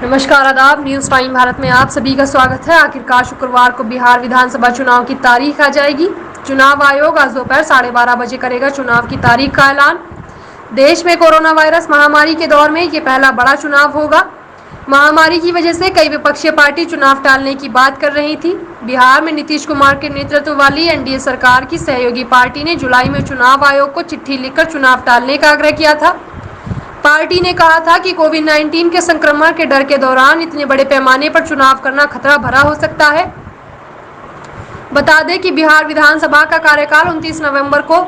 नमस्कार, आदाब। News time Bharat में आप सभी का स्वागत है। आखिरकार शुक्रवार को बिहार विधानसभा चुनाव की तारीख आ जाएगी। चुनाव आयोग आज दोपहर 12:30 बजे करेगा चुनाव की तारीख का ऐलान। देश में कोरोना वायरस महामारी के दौर में ये पहला बड़ा चुनाव होगा। महामारी की वजह से कई विपक्षी पार्टी चुनाव टालने की बात कर रही थी। बिहार में नीतीश कुमार के नेतृत्व वाली एनडीए सरकार की सहयोगी पार्टी ने जुलाई में चुनाव आयोग को चिट्ठी लिखकर चुनाव टालने का आग्रह किया था। पार्टी ने कहा था कि कोविड-19 के संक्रमण के डर के दौरान इतने बड़े पैमाने पर चुनाव करना खतरा भरा हो सकता है। बता दें कि बिहार विधानसभा का कार्यकाल 29 नवंबर को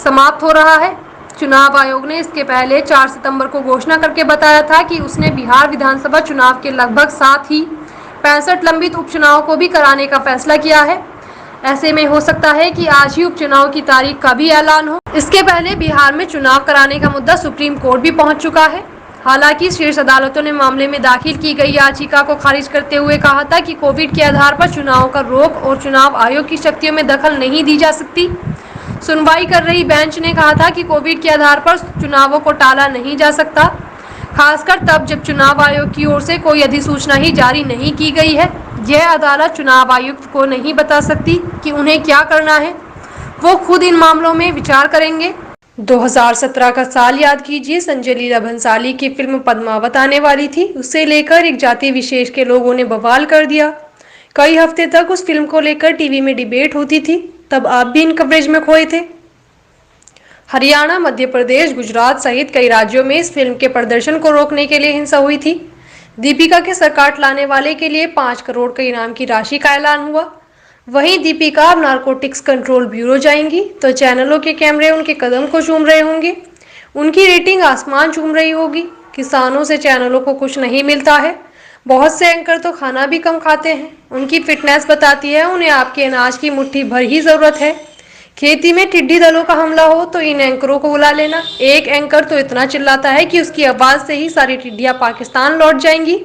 समाप्त हो रहा है। चुनाव आयोग ने इसके पहले 4 सितंबर को घोषणा करके बताया था कि उसने बिहार विधानसभा चुनाव के लगभग साथ ही 65 लंबित उपचुनाव को भी कराने का फैसला किया है। ऐसे में हो सकता है कि आज ही उपचुनाव की तारीख का भी ऐलान हो। इसके पहले बिहार में चुनाव कराने का मुद्दा सुप्रीम कोर्ट भी पहुंच चुका है। हालांकि शीर्ष अदालतों ने मामले में दाखिल की गई याचिका को खारिज करते हुए कहा था कि कोविड के आधार पर चुनाव का रोक और चुनाव आयोग की शक्तियों में दखल नहीं दी जा सकती। सुनवाई कर रही बेंच ने कहा था कि कोविड के आधार पर चुनावों को टाला नहीं जा सकता, खासकर तब जब चुनाव आयोग की ओर से कोई अधिसूचना ही जारी नहीं की गई है। यह अदालत चुनाव आयुक्त को नहीं बता सकती कि उन्हें क्या करना है, वो खुद इन मामलों में विचार करेंगे। 2017 का साल याद कीजिए। संजय लीला भंसाली की फिल्म पद्मावत आने वाली थी। उससे लेकर एक जाति विशेष के लोगों ने बवाल कर दिया। कई हफ्ते तक उस फिल्म को लेकर टीवी में डिबेट होती थी। तब आप भी इन कवरेज में खोए थे। हरियाणा, मध्य प्रदेश, गुजरात सहित कई राज्यों में इस फिल्म के प्रदर्शन को रोकने के लिए हिंसा हुई थी। दीपिका के सरकाट लाने वाले के लिए 5 करोड़ के इनाम की राशि का ऐलान हुआ। वहीं दीपिका अब नारकोटिक्स कंट्रोल ब्यूरो जाएंगी तो चैनलों के कैमरे उनके कदम को चूम रहे होंगे। उनकी रेटिंग आसमान चूम रही होगी। किसानों से चैनलों को कुछ नहीं मिलता है। बहुत से एंकर तो खाना भी कम खाते हैं। उनकी फिटनेस बताती है उन्हें आपके अनाज की मुट्ठी भर ही जरूरत है। खेती में टिड्डी दलों का हमला हो तो इन एंकरों को बुला लेना। एक एंकर तो इतना चिल्लाता है कि उसकी आवाज से ही सारी टिड्डियां पाकिस्तान लौट जाएंगी।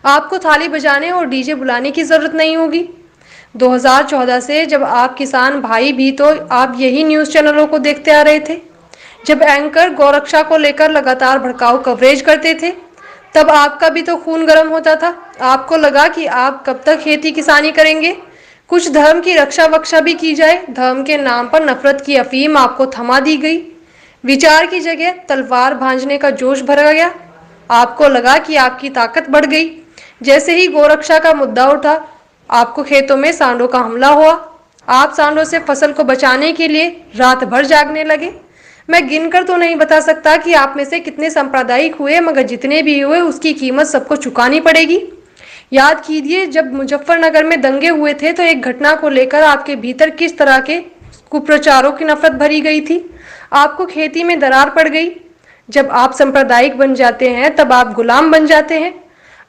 आपको थाली बजाने और डीजे बुलाने की जरूरत नहीं होगी। 2014 से जब आप किसान भाई भी तो आप यही न्यूज चैनलों को देखते आ रहे थे। जब एंकर गौरक्षा को लेकर लगातार भड़काऊ कवरेज करते थे तब आपका भी तो खून गर्म होता था। आपको लगा कि आप कब तक खेती किसानी करेंगे। कुछ धर्म की रक्षा वक्षा भी की जाए। धर्म के नाम पर नफरत की अफीम आपको थमा दी गई। विचार की जगह तलवार भांजने का जोश भर गया। आपको लगा कि आपकी ताकत बढ़ गई। जैसे ही गोरक्षा का मुद्दा उठा आपको खेतों में सांडों का हमला हुआ। आप सांडों से फसल को बचाने के लिए रात भर जागने लगे। मैं गिनकर तो नहीं बता सकता कि आप में से कितने सांप्रदायिक हुए, मगर जितने भी हुए उसकी कीमत सबको चुकानी पड़ेगी। याद कीजिए जब मुजफ्फरनगर में दंगे हुए थे तो एक घटना को लेकर आपके भीतर किस तरह के कुप्रचारों की नफरत भरी गई थी। आपको खेती में दरार पड़ गई। जब आप सांप्रदायिक बन जाते हैं तब आप गुलाम बन जाते हैं।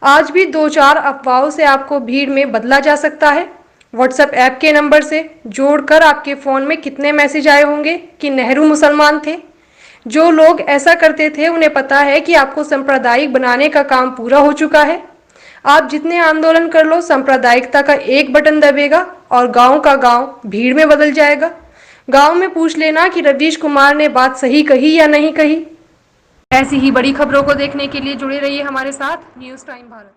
आज भी 2-4 अफवाहों से आपको भीड़ में बदला जा सकता है। व्हाट्सएप ऐप के नंबर से जोड़कर आपके फ़ोन में कितने मैसेज आए होंगे कि नेहरू मुसलमान थे। जो लोग ऐसा करते थे उन्हें पता है कि आपको सांप्रदायिक बनाने का काम पूरा हो चुका है। आप जितने आंदोलन कर लो, सांप्रदायिकता का एक बटन दबेगा और गांव का गांव भीड़ में बदल जाएगा। गांव में पूछ लेना कि रवीश कुमार ने बात सही कही या नहीं कही। ऐसी ही बड़ी खबरों को देखने के लिए जुड़े रहिए हमारे साथ न्यूज़ टाइम भारत।